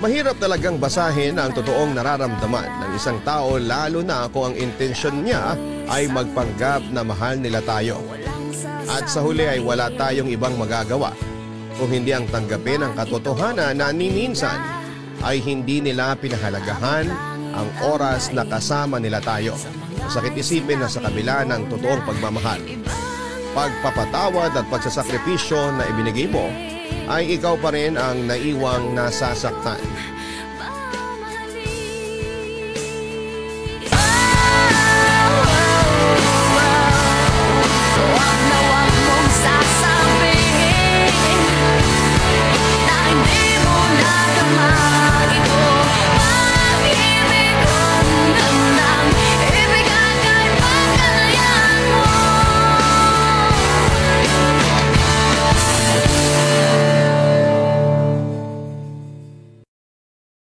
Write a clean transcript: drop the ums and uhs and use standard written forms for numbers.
Mahirap talagang basahin ang totoong nararamdaman ng isang tao lalo na kung ang intensyon niya ay magpanggap na mahal nila tayo. At sa huli ay wala tayong ibang magagawa kung hindi ang tanggapin ang katotohanan na minsan ay hindi nila pinahalagahan ang oras na kasama nila tayo. Masakit isipin na sa kabila ng totoong pagmamahal, pagpapatawad at pagsasakripisyo na ibinigay mo, ay ikaw pa rin ang naiwang nasasaktan.